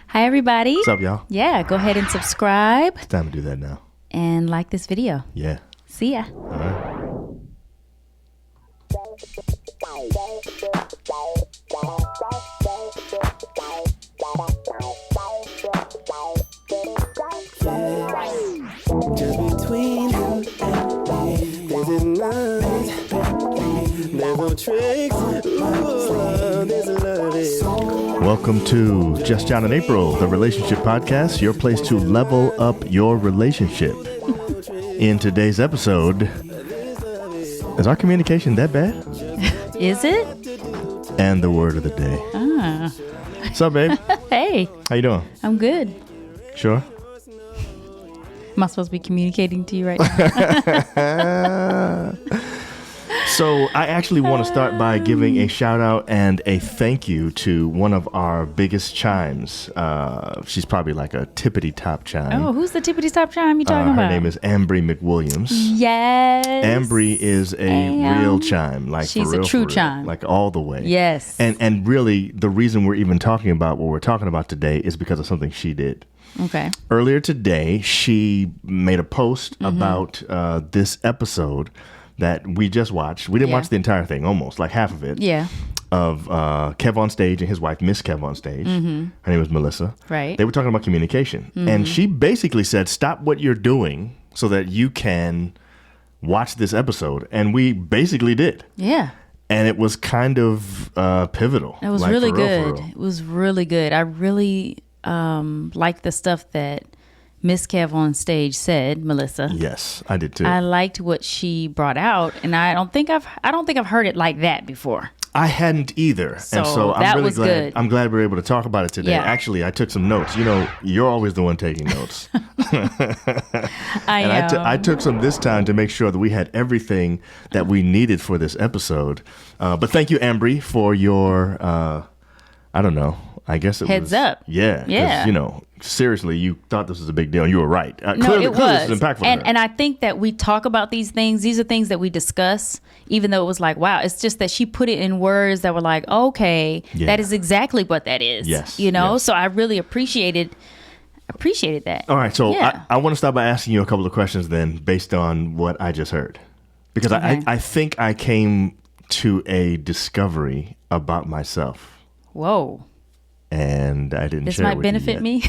Hi, everybody. What's up, y'all? Yeah, go ahead and subscribe It's time to do that now. and like this video. Yeah. See ya. All right. Just between you and me, there's a line, there's no tricks, ooh, there's a love. Welcome to Just John and April, the relationship podcast, your place to level up your relationship. In today's episode, is our communication that bad? Is it? And the word of the day. What's up, babe? Hey, How you doing? I'm good. Sure? Am I supposed to be communicating to you right now? So I actually want to start by giving a shout out and a thank you to one of our biggest chimes. She's probably like a tippity top chime. Oh, who's the tippity top chime you talking Her about? name is Ambry McWilliams. Yes. Ambry is a real chime, like She's for real, a true for real, chime. like all the way. Yes. And really, the reason we're even talking about what we're talking about today is because of something she did. Okay. Earlier today, she made a post about this episode that we just watched. We didn't watch the entire thing, almost like half of it. Yeah. Of KevOnStage and his wife, MrsKevOnStage. Her name was Melissa. Right. They were talking about communication. And she basically said, stop what you're doing so that you can watch this episode. And we basically did. Yeah. And it was kind of pivotal. It was like, really for real, good. for real. It was really good. I really liked the stuff that MrsKevOnStage said, Melissa. Yes, I did too. I liked what she brought out, and I don't think I've heard it like that before. I hadn't either. So and so I'm that really was glad. good. I'm glad we're able to talk about it today. Yeah. Actually, I took some notes. You know, you're always the one taking notes. I took some this time to make sure that we had everything that we needed for this episode. But thank you, Ambry, for your, I don't know, I guess it Heads was. up. Yeah. 'Cause, Yeah. you know, seriously, you thought this was a big deal. And you were right. No, Clearly, it was. this is impactful. to her. And I think that we talk about these things. These are things that we discuss, even though it was like, wow, it's just that she put it in words that were like, okay, Yeah. that is exactly what that is. Yes, You know? yes. So I really appreciated that. All right, so Yeah. I want to start by asking you a couple of questions then, based on what I just heard, because Okay. I think I came to a discovery about myself, Whoa. and I didn't. This share it might with you benefit yet. me.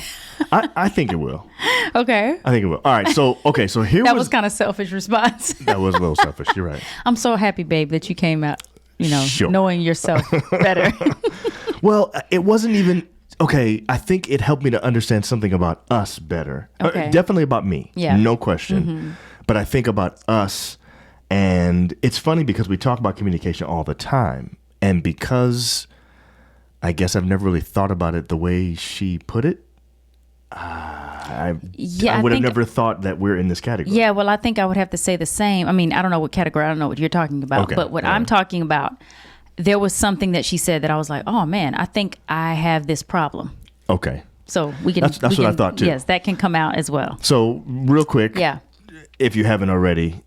I think it will. Okay. I think it will. All right, so here That was kind of selfish response. that was a little selfish. You're right. I'm so happy, babe, that you came out, Sure. knowing yourself better. Well, it wasn't even. Okay, I think it helped me to understand something about us better. Okay. Definitely about me. Yeah. No question. But I think about us, and it's funny because we talk about communication all the time. And because I guess I've never really thought about it the way she put it, I would have never thought that we're in this category. Yeah, well, I think I would have to say the same. I mean, I don't know what category. I don't know what you're talking about. Okay. But what Yeah. I'm talking about, there was something that she said that I was like, oh, man, I think I have this problem. Okay. So we can. That's what I thought, too. Yes, that can come out as well. So real quick, Yeah. if you haven't already,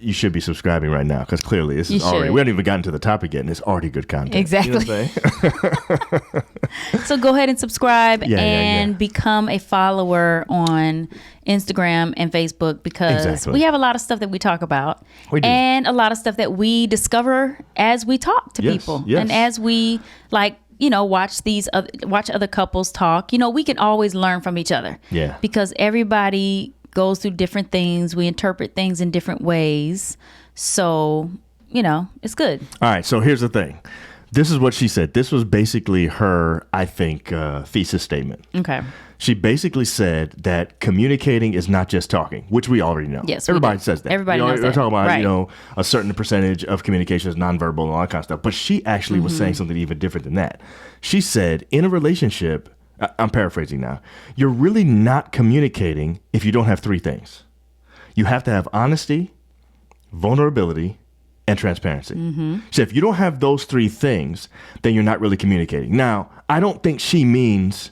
you should be subscribing right now because clearly this is You already, should. we haven't even gotten to the topic yet and it's already good content. Exactly. You know what I'm saying? So go ahead and subscribe Yeah, and yeah. become a follower on Instagram and Facebook because Exactly. we have a lot of stuff that we talk about We do. and a lot of stuff that we discover as we talk to Yes, people yes. and as we watch other couples talk. We can always learn from each other. Yeah. Because everybody goes through different things. We interpret things in different ways. So, it's good. All right, so here's the thing. This is what she said. This was basically her, I think, thesis statement. Okay. She basically said that communicating is not just talking, which we already know. Yes, we everybody do. says that. Everybody knows We're that. talking about Right. a certain percentage of communication is nonverbal and all that kind of stuff. But she actually was Mm-hmm. saying something even different than that. She said, in a relationship, I'm paraphrasing now, you're really not communicating if you don't have three things. You have to have honesty, vulnerability, and transparency. So if you don't have those three things, then you're not really communicating. Now, I don't think she means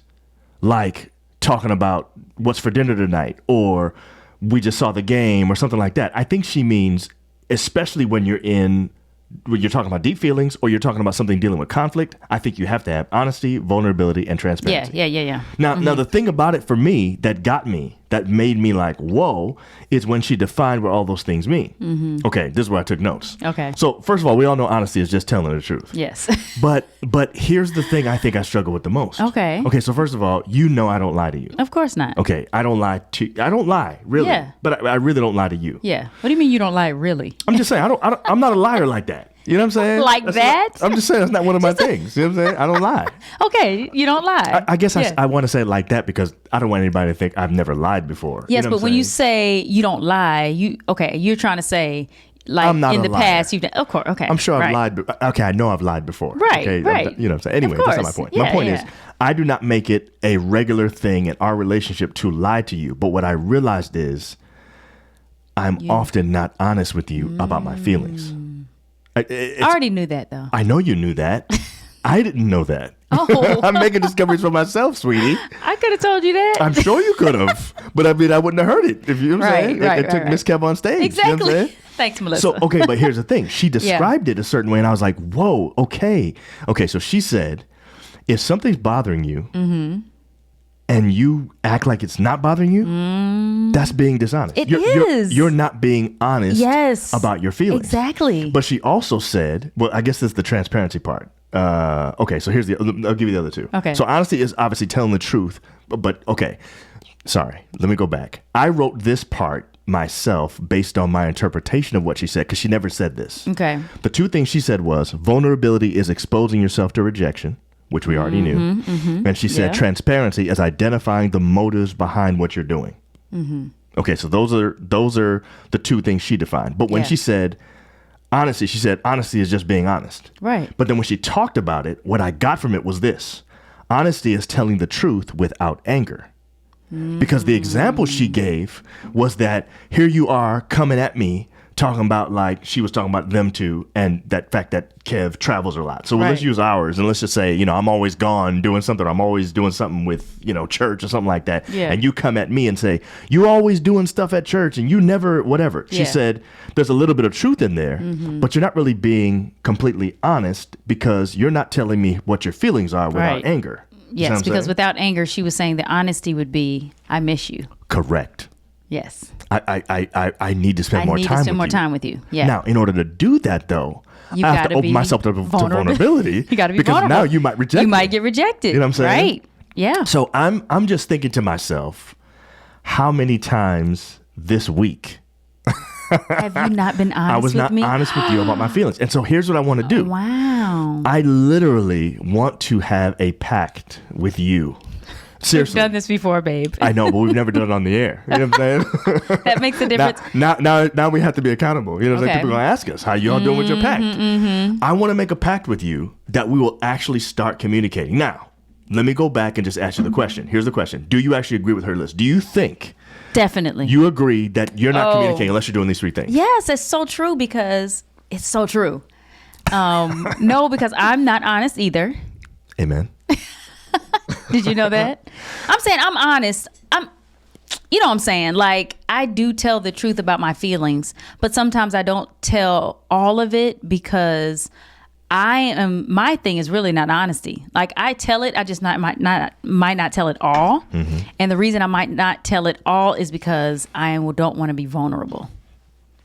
like talking about what's for dinner tonight or we just saw the game or something like that. I think she means, especially when you're in when you're talking about deep feelings or you're talking about something dealing with conflict, I think you have to have honesty, vulnerability, and transparency. Yeah. Now the thing about it for me that made me like, whoa, is when she defined what all those things mean. Okay, this is where I took notes. Okay. So first of all, we all know honesty is just telling the truth. Yes. But here's the thing I think I struggle with the most. Okay. Okay, so first of all, I don't lie to you. Of course not. Okay, I don't lie, really. Yeah. But I really don't lie to you. Yeah. What do you mean you don't lie, really? I'm just saying, I'm not a liar like that. You know what I'm saying? Like that? I'm just saying that's not one of my things. You know what I'm saying? I don't lie. Okay, you don't lie. I guess I want to say it like that because I don't want anybody to think I've never lied before. Yes, you know but when you say you don't lie, you're trying to say like I'm not in a the liar. past you've done. Of course, okay. I'm sure I've right. lied. Okay, I know I've lied before. Right, okay, right. You know what I'm saying? Anyway, that's not my course. point. Yeah, My point yeah. is I do not make it a regular thing in our relationship to lie to you. But what I realized is I'm often not honest with you about my feelings. I already knew that though. I know you knew that. I didn't know that. Oh. I'm making discoveries for myself, sweetie. I could have told you that. I'm sure you could have, but I mean, I wouldn't have heard it if you know what I'm saying. It took Miss Kev on stage. Exactly. You know what I'm saying? Thanks, Melissa. So, okay, but here's the thing. She described it a certain way, and I was like, whoa, okay. Okay, so she said, if something's bothering you and you act like it's not bothering you, that's being dishonest. It is. You're not being honest Yes. about your feelings. Exactly. But she also said, well, I guess that's the transparency part. Okay, so I'll give you the other two. Okay. So honesty is obviously telling the truth, but okay. Sorry, let me go back. I wrote this part myself based on my interpretation of what she said because she never said this. Okay. The two things she said was vulnerability is exposing yourself to rejection, which we already knew. And she said transparency is identifying the motives behind what you're doing. Okay, so those are the two things she defined. But when she said honesty, she said honesty is just being honest. Right. But then when she talked about it, what I got from it was this. Honesty is telling the truth without anger. Because the example she gave was that here you are coming at me talking about like she was talking about them two and that fact that Kev travels a lot. So let's use ours and let's just say, I'm always gone doing something. I'm always doing something with, church or something like that. Yeah. And you come at me and say, you always doing stuff at church and you never whatever. She said there's a little bit of truth in there, but you're not really being completely honest because you're not telling me what your feelings are without anger. Yes, because without anger, she was saying the honesty would be, I miss you. Correct. Yes. I need to spend more time with you. Yeah. Now, in order to do that, though, You I have to open myself to vulnerability. You got to be because vulnerable. now you might reject. You me. might get rejected. You know what I'm saying? Right. Yeah. So I'm just thinking to myself, how many times this week have you not been honest I was with not me? honest with you about my feelings? And so here's what I want to do. Wow. I literally want to have a pact with you. Seriously. We've done this before, babe. I know, but we've never done it on the air. You know what I'm saying? That makes a difference. Now we have to be accountable. You know what I'm saying? Okay. People are going to ask us, how you all doing with your pact? I want to make a pact with you that we will actually start communicating. Now, let me go back and just ask you the question. Here's the question. Do you actually agree with her list? Do you think Definitely. you agree that you're not communicating unless you're doing these three things? Yes, it's so true because it's so true. No, because I'm not honest either. Amen. Did you know that? I'm saying I'm honest. You know what I'm saying? Like, I do tell the truth about my feelings, but sometimes I don't tell all of it because my thing is really not honesty. Like, I tell it, I just might not tell it all. And the reason I might not tell it all is because I don't want to be vulnerable.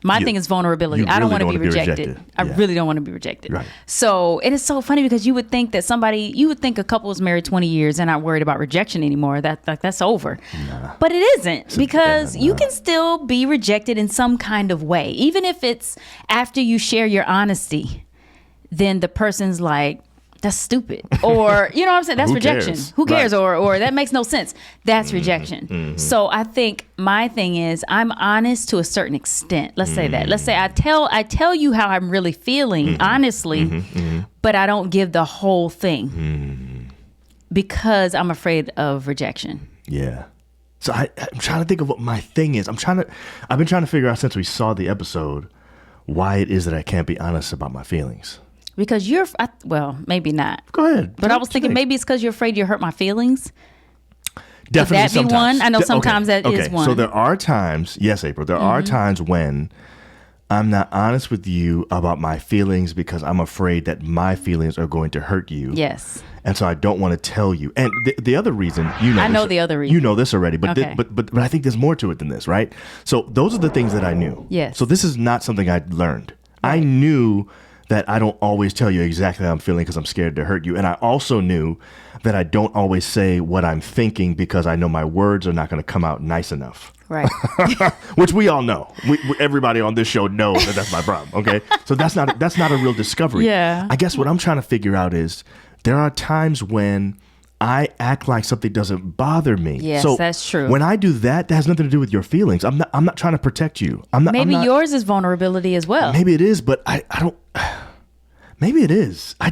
My thing is vulnerability. I don't want to be rejected. I really don't want to be rejected. Right. So, and it's so funny because you would think that a couple is married 20 years and not worried about rejection anymore. That's over. Nah. But it isn't because you can still be rejected in some kind of way. Even if it's after you share your honesty, then the person's like, that's stupid. Or, you know what I'm saying? That's rejection. Who cares? Right. Or that makes no sense. That's rejection. So I think my thing is I'm honest to a certain extent. Let's say that. Let's say I tell you how I'm really feeling, honestly, but I don't give the whole thing because I'm afraid of rejection. Yeah. So I'm trying to think of what my thing is. I've been trying to figure out since we saw the episode why it is that I can't be honest about my feelings. Because maybe not. Go ahead. But I was thinking maybe it's because you're afraid you hurt my feelings. Definitely. Could that be one? I know sometimes that is one. So there are times, yes, April, there are times when I'm not honest with you about my feelings because I'm afraid that my feelings are going to hurt you. Yes. And so I don't want to tell you. And the other reason, I know the other reason. You know this already, but, Okay. but I think there's more to it than this, right? So those are the things that I knew. Yes. So this is not something I learned. I knew that I don't always tell you exactly how I'm feeling because I'm scared to hurt you. And I also knew that I don't always say what I'm thinking because I know my words are not going to come out nice enough. Right. Which we all know. Everybody on this show knows that that's my problem. Okay, so that's not a real discovery. Yeah. I guess what I'm trying to figure out is there are times when I act like something doesn't bother me. Yes, so that's true. When I do that, that has nothing to do with your feelings. I'm not trying to protect you. Maybe yours is vulnerability as well. Maybe it is, but I don't. Maybe it is. I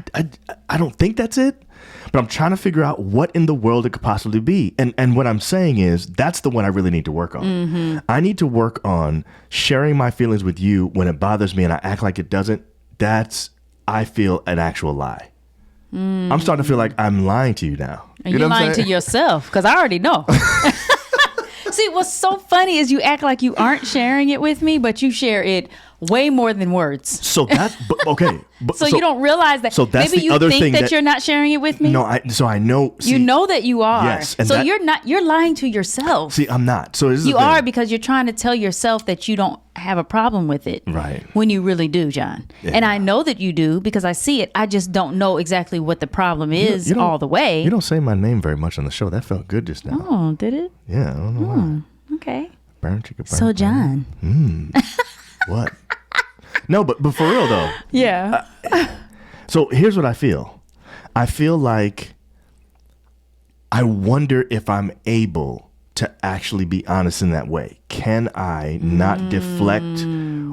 don't think that's it. But I'm trying to figure out what in the world it could possibly be. And what I'm saying is that's the one I really need to work on. Mm-hmm. I need to work on sharing my feelings with you when it bothers me and I act like it doesn't. That's, I feel, an actual lie. I'm starting to feel like I'm lying to you now. And you're lying to yourself because I already know. See, what's so funny is you act like you aren't sharing it with me, but you share it way more than words. So that's okay. So you don't realize that. So that's maybe the you other think thing that you're not sharing it with me. No, so I know. See, you know that you are. Yes, and so you're not. You're lying to yourself. See, I'm not. So this is you the thing. are because you're trying to tell yourself that you don't have a problem with it. Right. When you really do, John. Yeah. And I know that you do because I see it. I just don't know exactly what the problem is You don't- all the way. You don't say my name very much on the show. That felt good just now. Oh, did it? Yeah, I don't know why. Okay. Burn chicken. Burn, So, burn. John. What? No, but for real though. Yeah. So here's what I feel. I feel like I wonder if I'm able to actually be honest in that way. Can I not deflect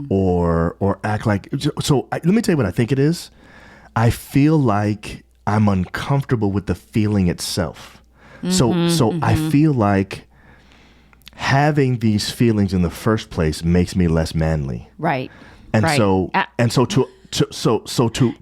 or act like let me tell you what I think it is. I feel like I'm uncomfortable with the feeling itself. So I feel like having these feelings in the first place makes me less manly. Right. And right. so to Yes,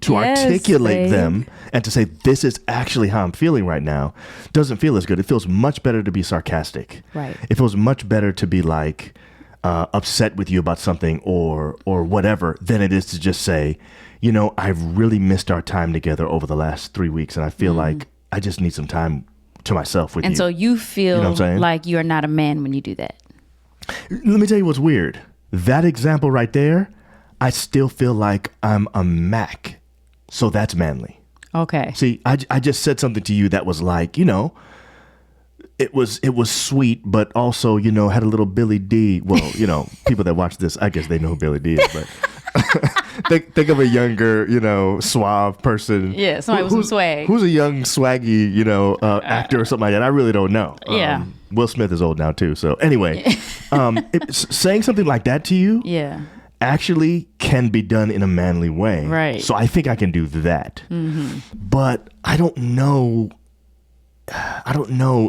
articulate babe. them and to say this is actually how I'm feeling right now doesn't feel as good. It feels much better to be sarcastic. Right. It feels much better to be like upset with you about something or whatever than it is to just say, you know, I've really missed our time together over the last 3 weeks and I feel like I just need some time to myself with you. And so you feel You know what I'm saying? like you're not a man when you do that. Let me tell you what's weird. That example right there, I still feel like I'm a Mac. So that's manly. Okay. See, I just said something to you that was like, you know, it was sweet, but also, you know, had a little Billy D. Well, you know, people that watch this, I guess they know who Billy D is, but think of a younger, you know, suave person. Yeah, somebody with some swag. Who's a young, swaggy, you know, actor or something like that? I really don't know. Yeah. Will Smith is old now too. So anyway, saying something like that to you, Yeah. actually can be done in a manly way. Right. So I think I can do that. But I don't know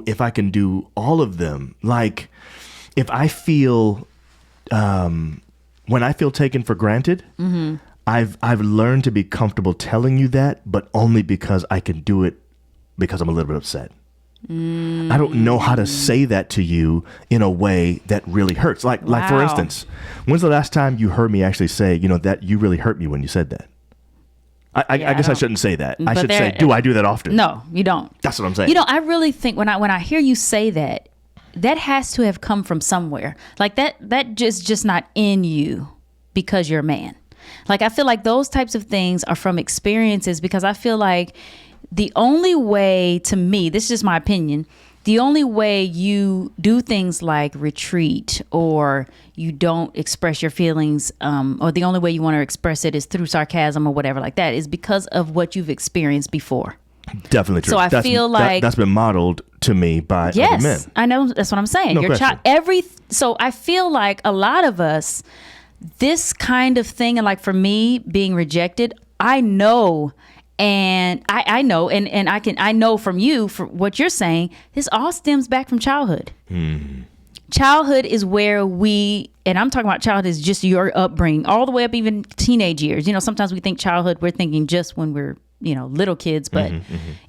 if I can do all of them. Like if I feel when I feel taken for granted, I've learned to be comfortable telling you that, but only because I can do it because I'm a little bit upset. I don't know how to say that to you in a way that really hurts. Like for Wow. instance, when's the last time you heard me actually say, you know, that you really hurt me when you said that? I guess I shouldn't say that. I But should say, do I do that often? No, you don't. That's what I'm saying. You know, I really think when I hear you say that, that has to have come from somewhere. Like that just not in you because you're a man. Like I feel like those types of things are from experiences because I feel like the only way, to me, this is just my opinion, the only way you do things like retreat or you don't express your feelings or the only way you want to express it is through sarcasm or whatever like that is because of what you've experienced before. Definitely true. So I feel like that's been modeled to me by other men. I know. That's what I'm saying. No Your child, question. so I feel like a lot of us, this kind of thing, and like for me being rejected, I know. And I know, and I know from you, for what you're saying, this all stems back from childhood. Childhood is where and I'm talking about childhood is just your upbringing, all the way up even teenage years. You know, sometimes we think childhood, we're thinking just when we're, you know, little kids, but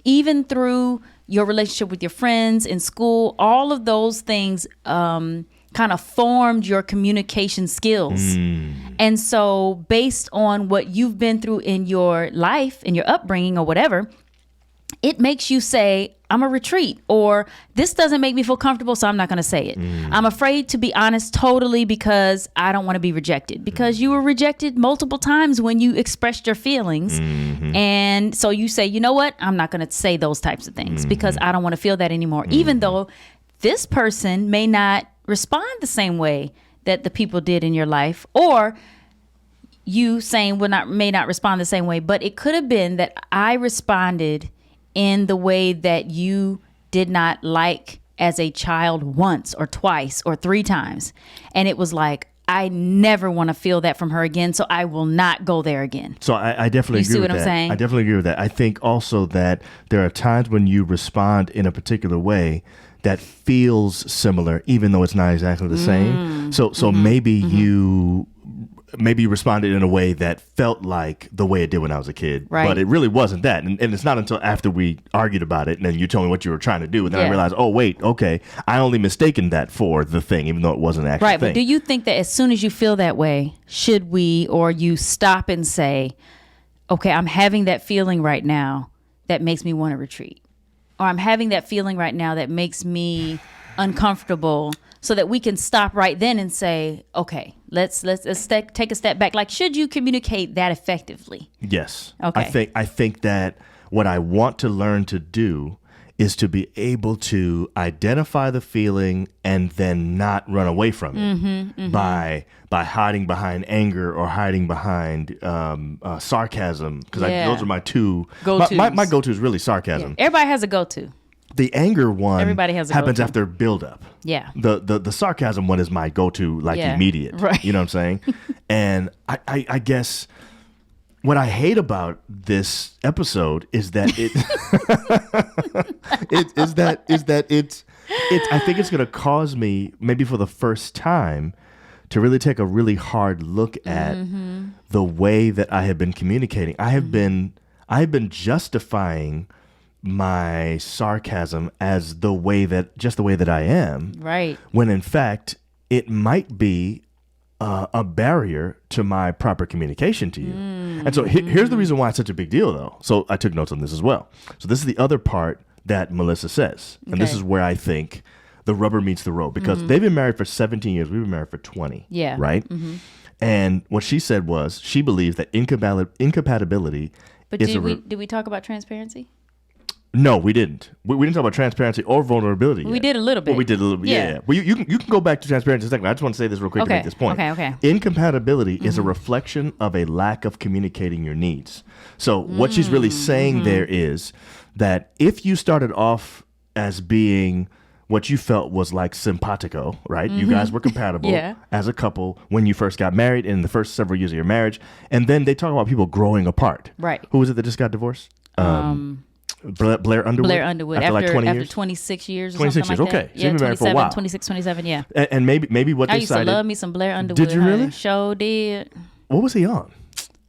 even through your relationship with your friends in school, all of those things kind of formed your communication skills. And so based on what you've been through in your life, in your upbringing or whatever, it makes you say, I'm a retreat, or this doesn't make me feel comfortable, so I'm not going to say it. I'm afraid to be honest totally because I don't want to be rejected, because you were rejected multiple times when you expressed your feelings. And so you say, you know what? I'm not going to say those types of things because I don't want to feel that anymore, even though this person may not respond the same way that the people did in your life, or you saying may not respond the same way, but it could have been that I responded in the way that you did not like as a child once or twice or 3 times. And it was like, I never want to feel that from her again, so I will not go there again. So I definitely agree with that. You see what I'm saying? I definitely agree with that. I think also that there are times when you respond in a particular way that feels similar, even though it's not exactly the same. So maybe you responded in a way that felt like the way it did when I was a kid, but it really wasn't that. And it's not until after we argued about it and then you told me what you were trying to do, and then I realized, oh wait, okay, I only mistaken that for the thing, even though it wasn't actually right. But do you think that as soon as you feel that way, should we, or you stop and say, okay, I'm having that feeling right now that makes me want to retreat, or I'm having that feeling right now that makes me uncomfortable, so that we can stop right then and say, okay, let's take a step back. Like, should you communicate that effectively? Yes. Okay. I think that what I want to learn to do is to be able to identify the feeling and then not run away from it by hiding behind anger or hiding behind sarcasm, because those are my two go-tos. My go-to is really sarcasm. Yeah. Everybody has a go-to. The anger one Everybody has a happens go-to. after build-up. Yeah. The sarcasm one is my go-to, immediate. Right. You know what I'm saying? And I guess what I hate about this episode is that I think it's going to cause me, maybe for the first time, to really take a really hard look at the way that I have been communicating. I have been justifying my sarcasm as just the way that I am. Right. When in fact, it might be a barrier to my proper communication to you. And so here's the reason why it's such a big deal, though. So I took notes on this as well. So this is the other part that Melissa says. And this is where I think the rubber meets the road, because they've been married for 17 years. We've been married for 20. Yeah. Right? And what she said was she believes that incompatibility did we talk about transparency? No, we didn't. We didn't talk about transparency or vulnerability yet. We did a little bit. Well, we did a little bit. Yeah. Well, you can go back to transparency in a second. I just want to say this real quick to make this point. Okay. Incompatibility is a reflection of a lack of communicating your needs. So what she's really saying there is that if you started off as being what you felt was like simpatico, right? You guys were compatible as a couple when you first got married in the first several years of your marriage. And then they talk about people growing apart. Right. Who was it that just got divorced? Blair Underwood? Blair Underwood. After like 20 years? After 26 years or 26 something years, like okay. that. So you've been married for a while. 26, 27, yeah. And maybe what I they used to love me some Blair Underwood. Did you really? Sure did. What was he on?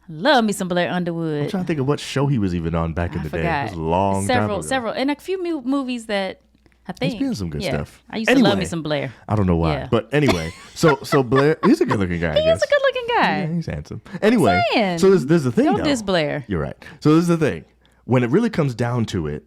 Love me some Blair Underwood. I'm trying to think of what show he was even on back in the day. It was a long time ago. Several. And a few movies that I think. He's been in some good stuff. I used to love me some Blair. I don't know why. Yeah. But anyway, so Blair, he's a good looking guy, I guess. He's a good looking guy. Yeah, he's handsome. Anyway, so there's the thing, Don't diss Blair. You're right. So this is the thing. When it really comes down to it,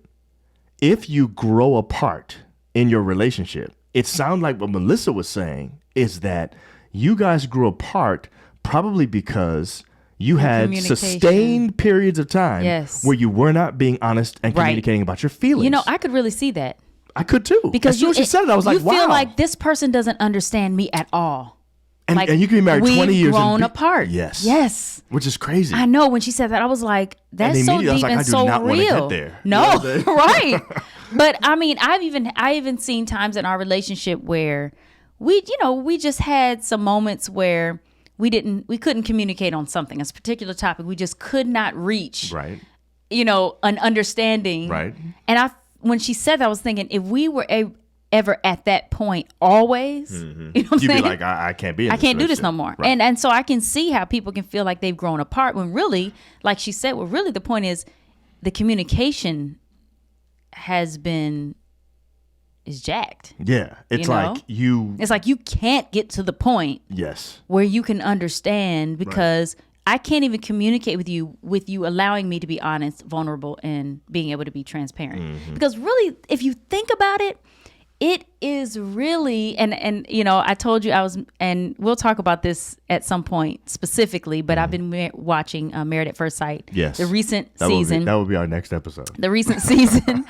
if you grow apart in your relationship, it sounds like what Melissa was saying is that you guys grew apart probably because you had sustained periods of time where you were not being honest and communicating about your feelings. You know, I could really see that. I could too. Because as soon as she said it, I was like, wow. You feel like this person doesn't understand me at all. And, like, and you can be married 20 years. We've grown apart. Yes. Which is crazy. I know. When she said that, I was like, that's so deep and so real. I do not want to get there. No, you know right. But I mean, I even seen times in our relationship where we just had some moments where we couldn't communicate on something, a particular topic. We just could not reach, an understanding. Right. And when she said that, I was thinking, if we were ever at that point always, you know what I'm You'd saying? be like, I can't be in I can't do this no more. Right. And so I can see how people can feel like they've grown apart when really, like she said, really the point is the communication has been is jacked. Yeah. It's You know? like you. It's like you can't get to the point Yes. where you can understand, because I can't even communicate with you allowing me to be honest, vulnerable, and being able to be transparent. Because really, if you think about it, it is really, and you know, I told you and we'll talk about this at some point specifically, but I've been watching Married at First Sight. Yes. The recent That season. That would be our next episode. The recent season.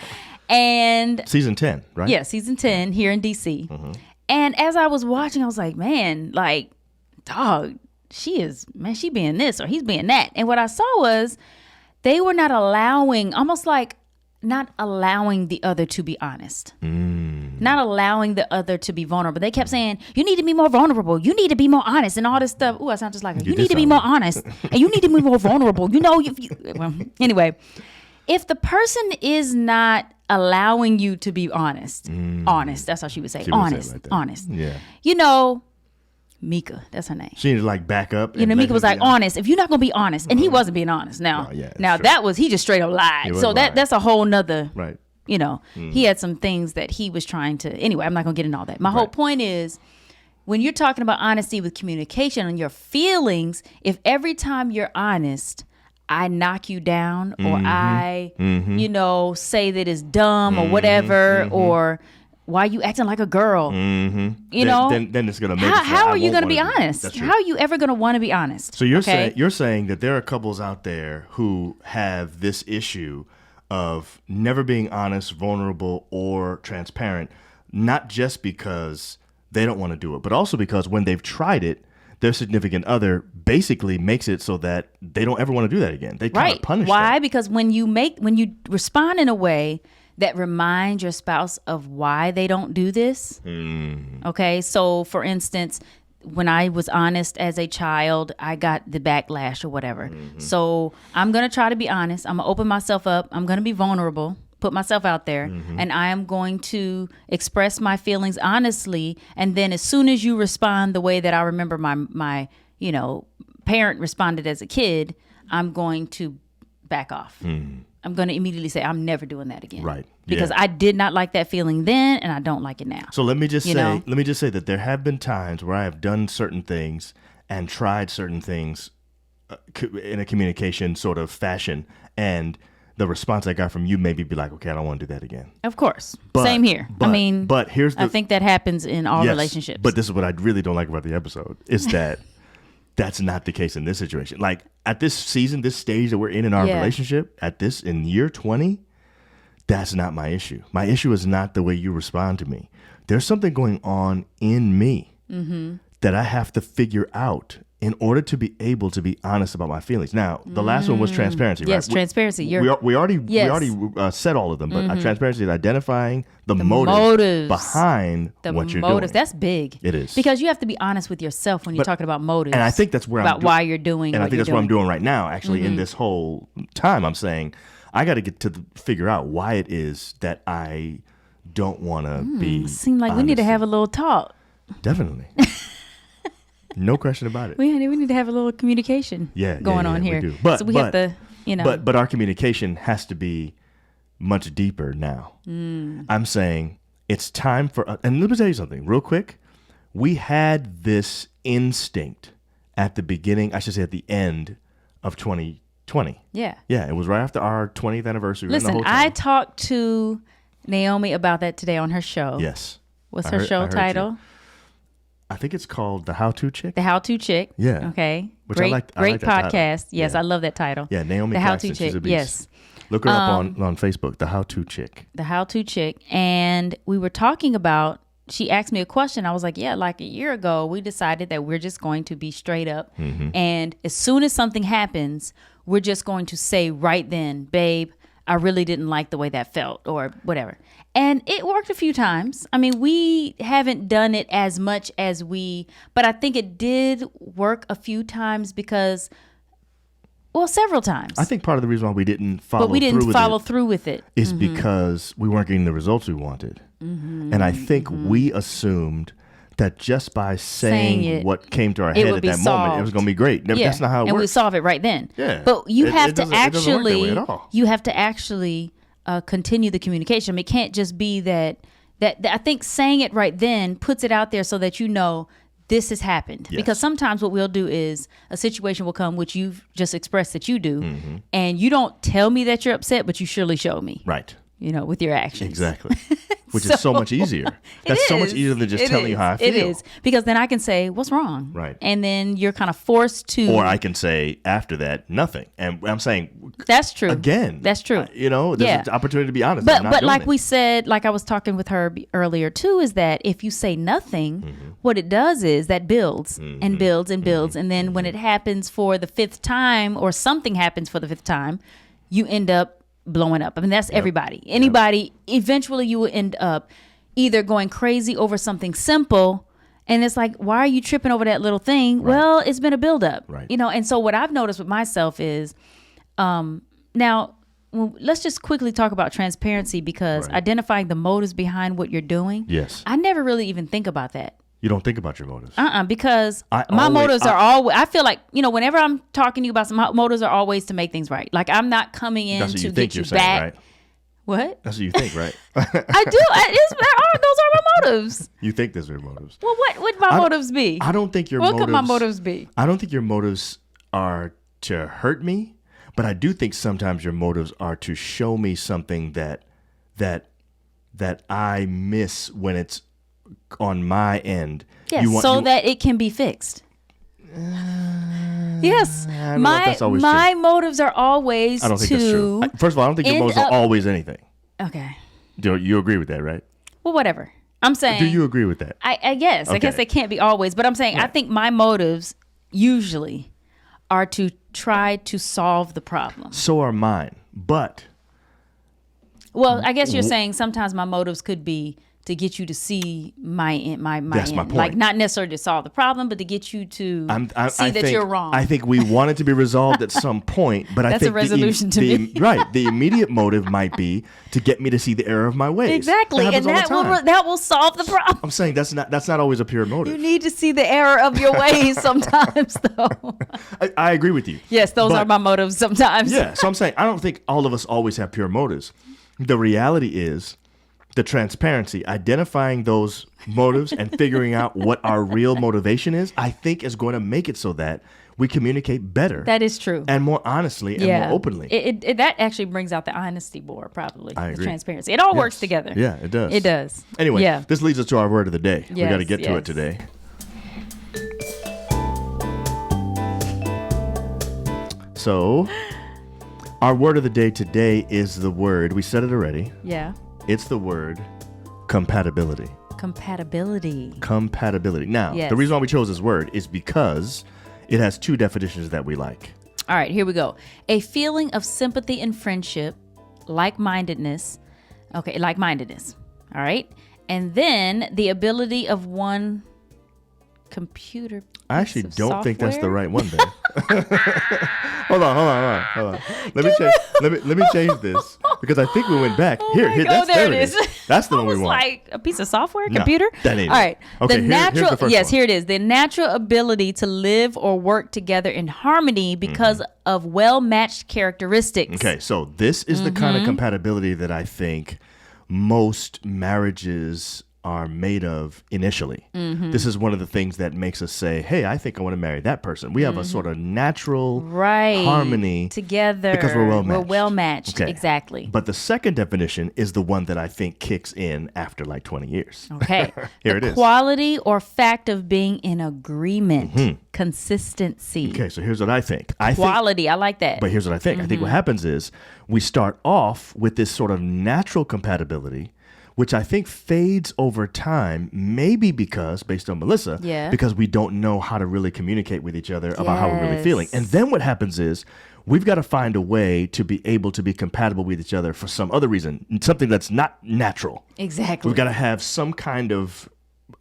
And Season 10, right? yeah, season 10 here in DC. And as I was watching, I was like, man, like, dog, she being this or he's being that. And what I saw was they were not allowing the other to be honest. Not allowing the other to be vulnerable. They kept saying, you need to be more vulnerable. You need to be more honest and all this stuff. Ooh, I sound just like her. You need to be more honest and you need to be more vulnerable. You know, well, anyway, if the person is not allowing you to be honest, that's how she would say, honest. Yeah. You know, Mika, that's her name. She needed to like back up. You know, Mika was like, honest. If you're not gonna be honest, and he wasn't being honest. Now, he just straight up lied. So that's a whole nother. Right. You know, he had some things that he was trying to. Anyway, I'm not gonna get into all that. My whole point is, when you're talking about honesty with communication and your feelings, if every time you're honest, I knock you down or I, you know, say that it's dumb or whatever, or why you acting like a girl? You know, then it's gonna make. How are you gonna be honest? How are you ever gonna want to be honest? So you're saying that there are couples out there who have this issue of never being honest, vulnerable, or transparent, not just because they don't want to do it, but also because when they've tried it, their significant other basically makes it so that they don't ever want to do that again. They kind of punish Why? them. Because when you respond in a way that reminds your spouse of why they don't do this. Okay. So for instance, when I was honest as a child, I got the backlash or whatever. So I'm going to try to be honest. I'm going to open myself up. I'm going to be vulnerable, put myself out there, and I am going to express my feelings honestly. And then as soon as you respond the way that I remember my you know, parent responded as a kid, I'm going to back off. I'm going to immediately say, I'm never doing that again. Right. Because I did not like that feeling then, and I don't like it now. So let me just say that there have been times where I have done certain things and tried certain things in a communication sort of fashion, and the response I got from you made me be like, okay, I don't want to do that again. Of course. Same here. But I think that happens in all relationships. But this is what I really don't like about the episode, is that that's not the case in this situation. Like at this season, this stage that we're in our relationship, in year 20, that's not my issue. My issue is not the way you respond to me. There's something going on in me that I have to figure out in order to be able to be honest about my feelings. Now, the last one was transparency, right? Yes, transparency. We already said all of them, but transparency is identifying the motives behind what you're doing. That's big. It is. Because you have to be honest with yourself when you're talking about motives. And I think that's where why you're doing. And I think that's what I'm doing right now. Actually, in this whole time, I'm saying I got to get to figure out why it is that I don't want to be. Seem like we need to have a little talk. Definitely. No question about it. We need to have a little communication going on here. We do. But, so we have to, you know. But our communication has to be much deeper now. I'm saying it's time for, and let me tell you something real quick. We had this instinct at the beginning, I should say at the end of 2020. Yeah. Yeah, it was right after our 20th anniversary. Listen, I talked to Naomi about that today on her show. Yes. What's her show title? You. I think it's called The How-To Chick. The How-To Chick. Yeah. Okay. Which great I like podcast. Title. Yes, I love that title. Yeah, Naomi The How-To Claxton, Chick. she's a beast. Yes. Look her up on Facebook, The How-To Chick. The How-To Chick. And we were talking about, she asked me a question. I was like, yeah, like a year ago, we decided that we're just going to be straight up. And as soon as something happens, we're just going to say right then, babe, I really didn't like the way that felt or whatever. And it worked a few times. I mean, we haven't done it as much as but I think it did work a few times because, well, several times. I think part of the reason why we didn't follow through with it is because we weren't getting the results we wanted. And I think we assumed that just by saying what came to our head at that moment, it was going to be great. That's not how it works. And we solve it right then. Yeah. But you have to actually continue the communication. I mean, it can't just be that that I think saying it right then puts it out there so that you know this has happened. Yes. Because sometimes what we'll do is a situation will come, which you've just expressed that you do, Mm-hmm. and you don't tell me that you're upset, but you surely show me. Right. With your actions. Exactly. Which is so much easier. That's so much easier than just telling you how I feel. It is. Because then I can say, what's wrong? Right. And then you're kind of forced to. Or I can say after that, nothing. And I'm saying, that's true. Again. That's true. There's an opportunity to be honest. But like we said, like I was talking with her earlier too, is that if you say nothing, Mm-hmm. what it does is that builds and builds and builds. And then when it happens for the fifth time, or something happens for the fifth time, you end up blowing up. I mean, that's everybody. Anybody, eventually you will end up either going crazy over something simple, and it's like, why are you tripping over that little thing? Right. Well, it's been a buildup. Right. And so what I've noticed with myself is, now, let's just quickly talk about transparency, because identifying the motives behind what you're doing. Yes. I never really even think about that. You don't think about your motives. Because my motives are always, I feel like, whenever I'm talking to you about my motives are always to make things right. Like, I'm not coming in to get you back. Right? What? That's what you think, right? I do. Those are my motives. You think those are your motives. Well, what would my motives be? I don't think your what motives. What could my motives be? I don't think your motives are to hurt me, but I do think sometimes your motives are to show me something that I miss when it's on my end. Yes, that it can be fixed. Yes, my motives are always. I don't think that's true. First of all, I don't think your motives are always anything. Okay. Do you agree with that, right? Well, whatever. I'm saying. Do you agree with that? I guess. Okay. I guess they can't be always, but I'm saying I think my motives usually are to try to solve the problem. So are mine, but. Well, I guess you're saying sometimes my motives could be to get you to see my That's end. my point. Like, not necessarily to solve the problem, but to get you to see that you're wrong. I think we want it to be resolved at some point, but I think a resolution to me. Right. The immediate motive might be to get me to see the error of my ways. Exactly. And that will solve the problem. I'm saying that's not always a pure motive. You need to see the error of your ways sometimes, though. I agree with you. Yes, those are my motives sometimes. Yeah. So I'm saying I don't think all of us always have pure motives. The reality is the transparency, identifying those motives and figuring out what our real motivation is, I think is going to make it so that we communicate better. That is true. And more honestly and more openly. That actually brings out the honesty more, probably. I agree. The transparency. It all works together. Yeah, it does. It does. Anyway, this leads us to our word of the day. We got to get to it today. So, our word of the day today is the word, we said it already. Yeah. It's the word compatibility. Compatibility. Now, the reason why we chose this word is because it has two definitions that we like. All right, here we go. A feeling of sympathy and friendship, like-mindedness. Okay, like-mindedness. All right. And then the ability of one computer. I actually don't think that's the right one, then. Hold on. Let me change this because I think we went back. There it is. That's the one we want. Like a piece of software, computer. That ain't all right. It. Okay, here's the first one. Here it is. The natural ability to live or work together in harmony because of well-matched characteristics. Okay, so this is the kind of compatibility that I think most marriages are made of initially. This is one of the things that makes us say, hey, I think I want to marry that person. We have a sort of natural harmony together because we're well-matched. We're well-matched, okay. Exactly. But the second definition is the one that I think kicks in after like 20 years. Okay. Here it is. Quality or fact of being in agreement. Consistency. Okay, so here's what I think. Quality, I like that. But here's what I think. I think what happens is we start off with this sort of natural compatibility, which I think fades over time, maybe because, based on Melissa, because we don't know how to really communicate with each other about how we're really feeling. And then what happens is we've got to find a way to be able to be compatible with each other for some other reason, something that's not natural. Exactly. We've got to have some kind of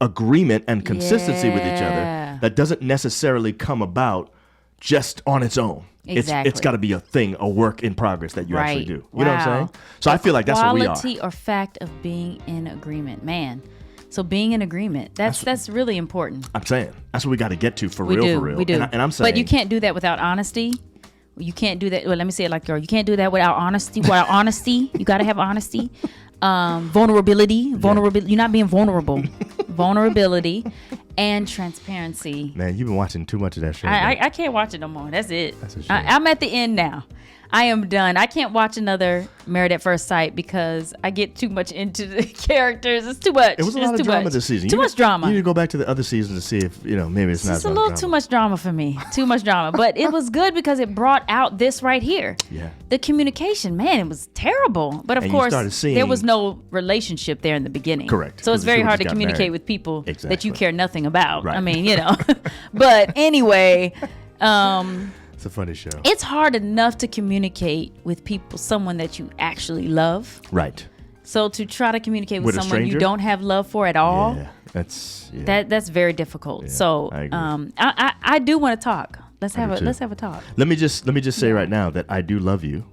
agreement and consistency with each other that doesn't necessarily come about just on its own. Exactly. It's got to be a thing, a work in progress that you actually do. You know what I'm saying? So I feel like that's what we are. Quality or fact of being in agreement. Man. So being in agreement, that's really important. I'm saying. That's what we got to get to for real. We do. And I'm saying. But you can't do that without honesty, You can't do that. Well, let me say it like, girl, you can't do that without honesty. Without honesty, you got to have honesty. Vulnerability. You're not being vulnerable. Vulnerability and transparency. Man, you've been watching too much of that show. I can't watch it no more. That's it. That's a shame. I'm at the end now. I am done. I can't watch another Married at First Sight because I get too much into the characters. It's too much. It was a lot of drama this season. Too much drama. You need to go back to the other seasons to see if, maybe it's not It's a little too much drama for me. Too much drama. But it was good because it brought out this right here. Yeah. The communication, man, it was terrible. But of And you course, started seeing- there was no relationship there in the beginning. Correct. So it's Because very the two hard to just got communicate married. with people that Exactly. you care nothing about. Right. I mean, But anyway, It's a funny show. it's hard enough to communicate with people, someone that you actually love. Right. So to try to communicate with With a someone you stranger? don't have love for at all, Yeah. Yeah. that's very difficult. Yeah, So I agree. I do want to talk. Let's have do too. let's have a talk. Let me just say right now that I do love you.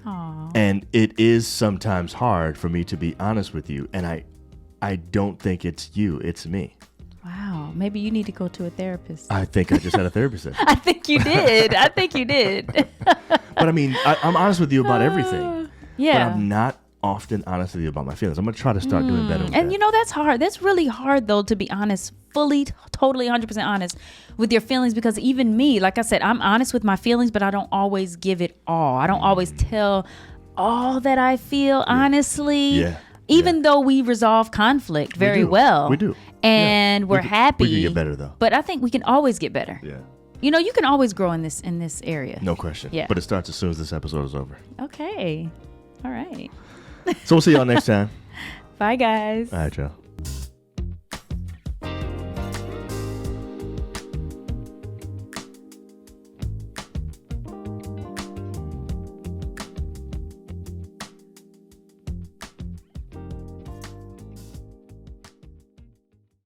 Aw. And it is sometimes hard for me to be honest with you. And I don't think it's you, it's me. Wow. Maybe you need to go to a therapist. I think I just had a therapist session. I think you did. I think you did. But I mean, I'm honest with you about everything. Yeah. But I'm not often honest with you about my feelings. I'm going to try to start doing better with And that. that's hard. That's really hard though, to be honest, fully, totally 100% honest with your feelings, because even me, like I said, I'm honest with my feelings, but I don't always give it all. I don't always tell all that I feel honestly. Yeah. Even though we resolve conflict very do. well. We do. And Yeah. we're happy. We can get better though. But I think we can always get better. Yeah. You can always grow in this area. No question. Yeah. But it starts as soon as this episode is over. Okay. All right. So we'll see y'all next time. Bye guys. All right, y'all.